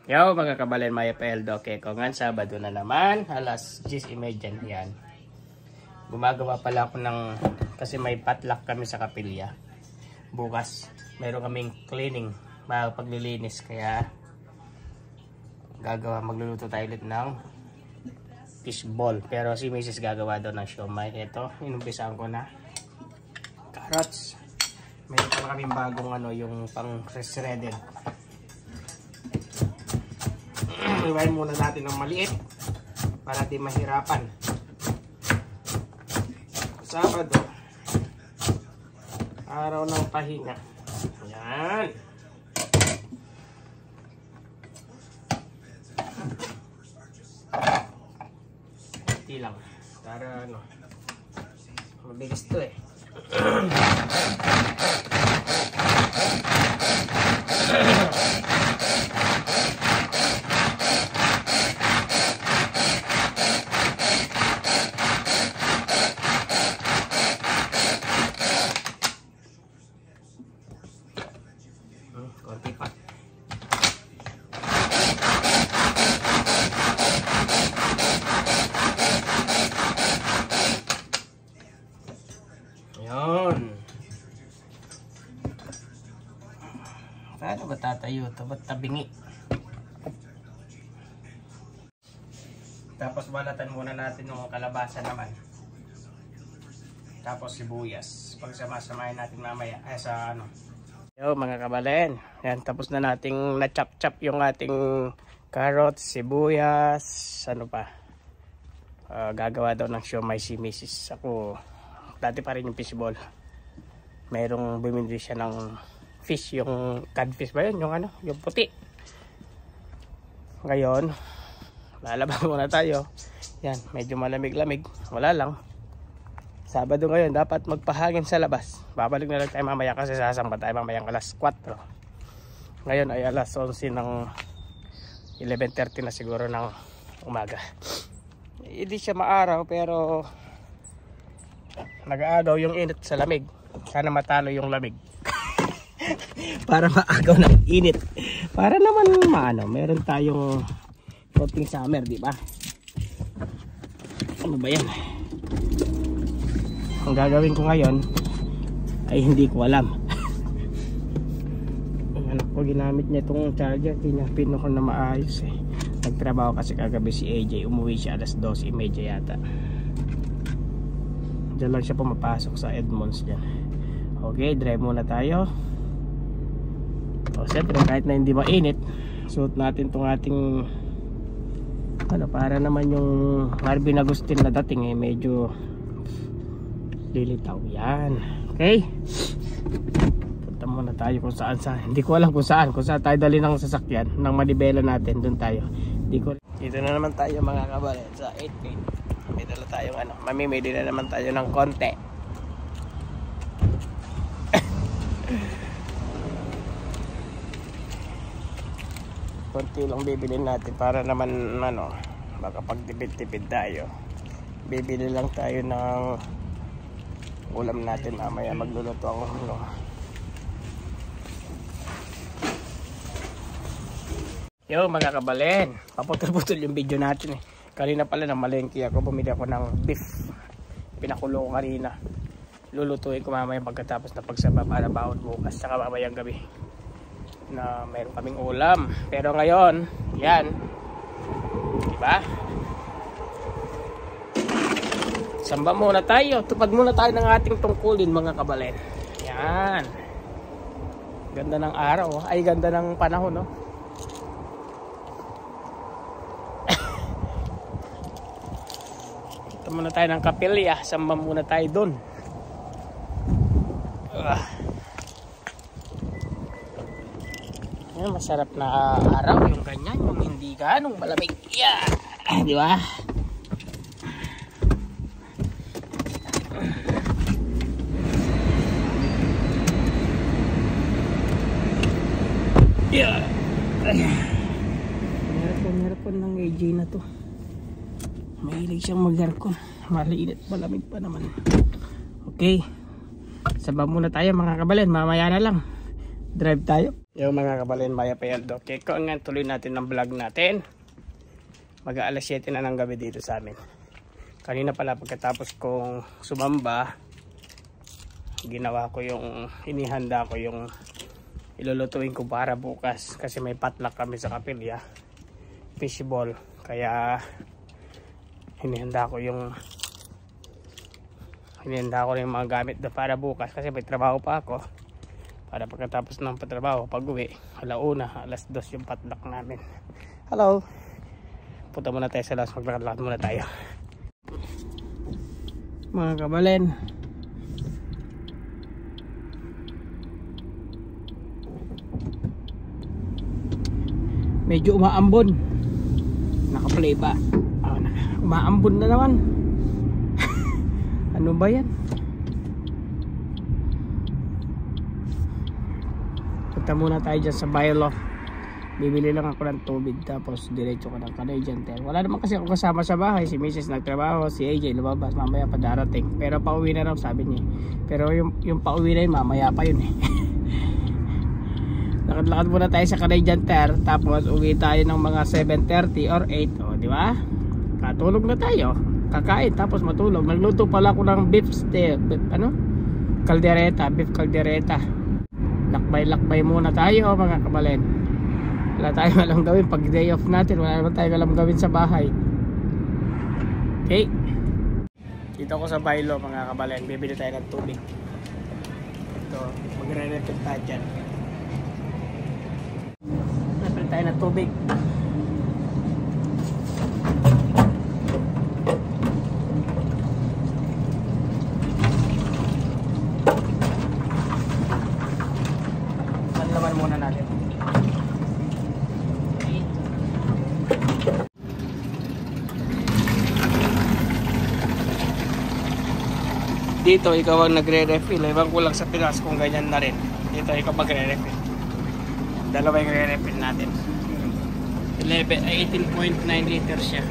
Yo mga kabalen, may peldo okay ko nga Sabado na naman, alas 10:30 yan. Gumagawa pala ako ng, kasi may potluck kami sa kapilya. Bukas, meron kaming cleaning, paglilinis, kaya magluluto tayo ulit ng fishball. Pero si Mrs. gagawa daw ng siomai. Ito, inumpisahan ko na. Carrots. Meron pala kaming bagong yung pang shredded. Iwain muna natin ng maliit para di mahirapan. Sabado, araw ng pahinga. Yan. Hindi lang para mabilis to eh. Konti pa. Yun. Paano ba tatayo ito? Ba't tabingi? Tapos balatan muna natin yung kalabasa naman. Tapos sibuyas. Pagsama-samahin natin mamaya. Sa Yo mga kabalen, yan, tapos na nating na-chop-chop yung ating carrots, sibuyas, gagawa daw ng siomai si Mrs. Ako, dati pa rin yung fishball. Mayroong bumili siya ng fish, yung codfish ba yun? Yung puti. Ngayon, lalabas muna tayo. Yan, medyo malamig-lamig, wala lang. Sabado ngayon, dapat magpahangin sa labas. Babalik na lang tayo mamaya kasi sasamba tayo mamayang alas 4. Ngayon ay alas 11 ng 11:30 na siguro ng umaga. Hindi siya maaraw pero nag-aagaw yung init sa lamig. Sana matalo yung lamig. Para maagaw ng init. Para naman meron tayong konting summer, di ba? Ano ba yan? Ang gagawin ko ngayon ay hindi ko alam. Ang anak ko ginamit niya itong charger, tinapin ako na maayos eh. Nagtrabaho kasi kagabi si AJ, umuwi siya alas 12:30 yata. Diyan lang siya pumapasok sa Edmonds dyan. Okay, drive muna tayo. O siyempre kahit na hindi mainit, suot natin itong ating para naman yung Marvin Agustin na dating medyo lilitaw yan. Okay, punta muna tayo kung saan. Hindi ko alam kung saan tayo dali ng sasakyan ng manibela natin, doon tayo. Dito na naman tayo mga kabalen sa 8 feet. May dala tayong mamimili na naman tayo ng konti. Konti lang bibilin natin para naman makapagtipid-tipid tayo. Bibili lang tayo ng ulam natin mamaya. Magluluto ako Yo mga kabalen, paputol-putol yung video natin eh. Kanina pala namalengke ako, bumili ako ng beef, pinakulo ko kanina. Lulutuin ko mamaya pagkatapos na pagsaba para bawon bukas, saka mamayang gabi na mayroon kaming ulam. Pero ngayon yan, diba, samba muna tayo, tupad muna tayo ng ating tungkulin mga kabalen. Yan, ganda ng araw, ay ganda ng panahon, no? Ito muna tayo ng kapilya, samba muna tayo dun. Yan, masarap na araw yung ganyan, yung hindi ganong malamig. Yeah, di ba? Yeah. Meron ng AJ na to. Mahilig siyang mag-aircon. Maliinit, malamig pa naman. Okay, saba muna tayo mga kabalen, mamaya na lang. Drive tayo. Yung mga kabalin, Maya Payaldo. Okay, kung nga tuloy natin ng vlog natin. Mag-aalas 7 na ng gabi dito sa amin. Kanina pala pagkatapos kong sumamba, ginawa ko yung, inihanda ko yung ilulutuin ko para bukas. Kasi may potluck kami sa kapilya. Fishball. Kaya hinihanda ko yung mga gamit na para bukas. Kasi may trabaho pa ako. Para pagkatapos ng patrabaho, pag uwi, alauna, alas 2 yung potluck namin. Hello! Punta muna tayo sa labas, maglakad-lakad muna tayo. Mga kabalen, medyo umaambon. Nakaplay ba? Umaambon na naman. Ano ba yan? Punta muna tayo dyan sa Bailo. Bibili lang ako ng tubig, tapos diretso ko ng Canadian Tire. Wala naman kasi ako kasama sa bahay. Si Mrs. nagtrabaho, si AJ lumabas, mamaya pa darating. Pero pauwi na raw, sabi niya. Pero yung pauwi na yun, mamaya pa yun eh. Lakad-lakad muna tayo sa Canadian Tire, tapos uwi tayo ng mga 7:30 or 8. O, di ba? Katulog na tayo. Kakain, tapos matulog. Nagluto pala ako ng beef caldereta. Lakbay-lakbay muna tayo mga kabalen. Wala tayong alam gawin pag day off natin. Wala naman tayong alam gawin sa bahay. Okay. Dito ako sa Bailo mga kabalen. Bibili tayo ng tubig. Ito, magre-refill tayo dyan. Refill tayo ng tubig. Panlaman muna natin. Dito ikaw ang nagre-refill. Ewan ko lang sa Pinas kung ganyan na rin. Dito ikaw magre-refill. Dalawa yung re-refill natin. 18.9 liters siya.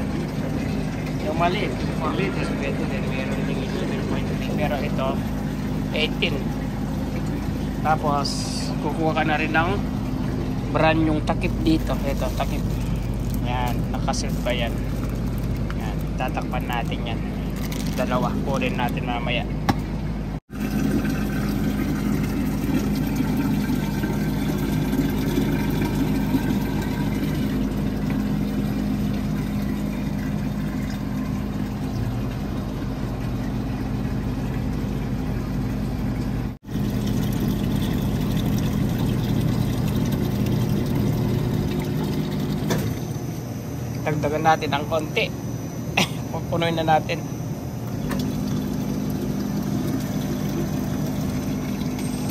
Yung maliit, 4 liters pwede din. Meron din 11.3. Pero ito 18. Tapos kukuha ka na rin ng brand yung takip dito. Ito takip. Yan, nakasilp pa yan. Yan, tatakpan natin yan. Dalawa, kunin natin mamaya. Dagdagan natin ng konti. Pupunuin na natin.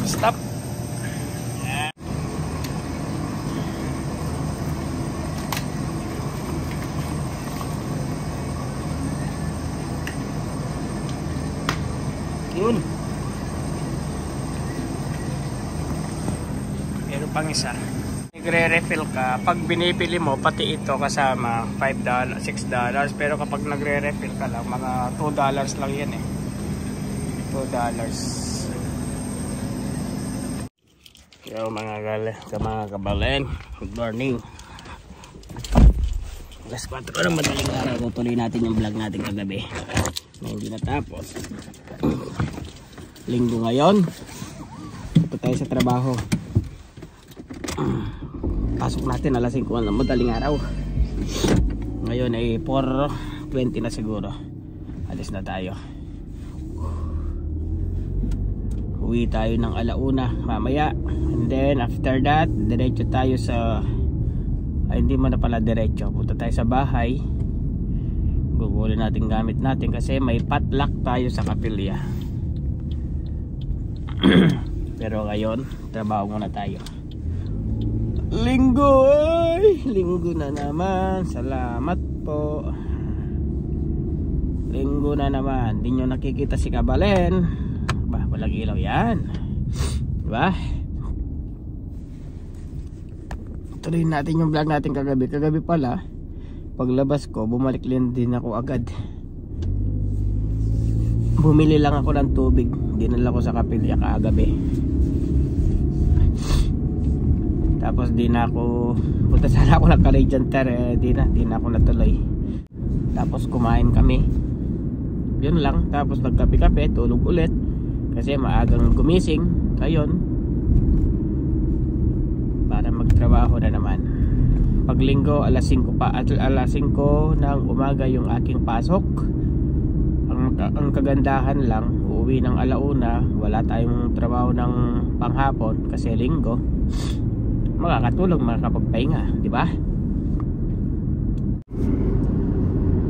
Stop. Yeah. Yun. Meron pang isa. Nagre-refill ka, pag binibili mo pati ito kasama $5, $6, pero kapag nagre-refill ka lang mga $2 lang yan eh. $2. Yo mga kabalen, good morning. Alas 4 na madaling araw. Tutuloy natin yung vlog natin kagabi na hindi natapos. Linggo ngayon, ito tayo sa trabaho. Pasok natin alas 5 na madaling araw. Ngayon ay 4:20 na siguro. Alis na tayo. Uwi tayo ng alauna mamaya. And then after that, diretso tayo sa hindi mo na pala diretso. Punta tayo sa bahay. Gugulin natin gamit natin kasi may potluck tayo sa kapilya. Pero ngayon, trabaho muna tayo. Linggo ay! Linggo na naman. Salamat po. Linggo na naman. Hindi nyo nakikita si Kabalen. Bah, walang ilaw yan. Diba? Tuloy natin yung vlog natin kagabi. Kagabi pala, paglabas ko, bumalik din ako agad. Bumili lang ako ng tubig. Dinala ko sa kapilya kagabi. Tapos di na ako, punta sana ako ng Canadian Tire, di na ako natuloy. Tapos kumain kami, yun lang. Tapos nagkape-kape, tulog ulit kasi maagang gumising ngayon para magtrabaho na naman. Pag linggo alas 5 ng umaga yung aking pasok. Ang kagandahan lang, uuwi ng alauna, wala tayong trabaho ng panghapon kasi linggo. Makakatulog, makakapagpahinga, di ba?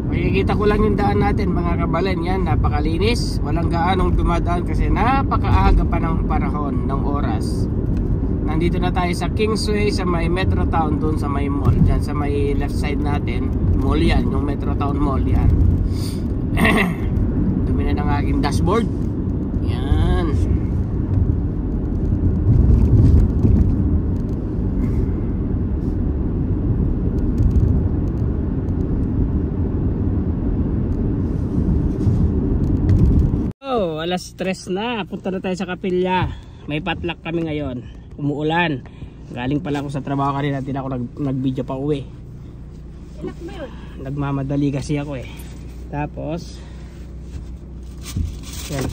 Makikita ko lang yung daan natin mga kabalen. Yan, napakalinis, walang gaanong dumadaan kasi napakaaga pa ng panahon ng oras. Nandito na tayo sa Kingsway, sa may Metro Town, doon sa may mall, dyan sa may left side natin. Mall yan, yung Metro Town Mall yan. Dumi na ng aking dashboard. Yan. Alas 3 na, punta na tayo sa kapilya. May potluck kami ngayon. Umuulan. Galing pala ako sa trabaho kanina, hindi ako nag-video pa uwi. Nagmamadali kasi ako eh. Tapos yan.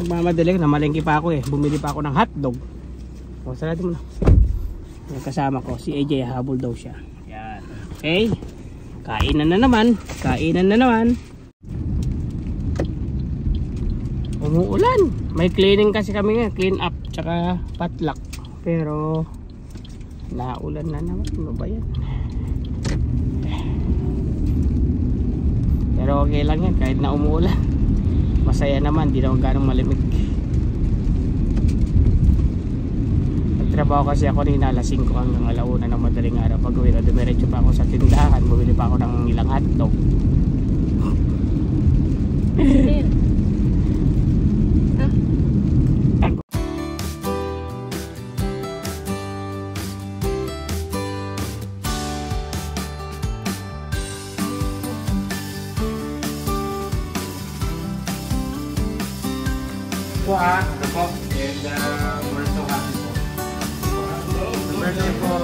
Nagmamadali, namalengke pa ako eh. Bumili pa ako ng hotdog. O, sarado mo na. Yung kasama ko, si AJ, habol daw siya. Yan. Okay. Kainan na naman. Kainan na naman. Umuulan. May cleaning kasi kami nga, clean up tsaka potluck. Pero naulan na naman. Ano ba yan? Pero okay lang yan kahit na umuulan. Masaya naman, di naman ganong malimig. Nagtrabaho kasi ako nina alas 5 hanggang alauna ng madaling araw. Pag uwi na dumiretso pa ako sa tindahan, bumili pa ako ng ilang hotdog. Ano po? And we're so happy po. The birthday po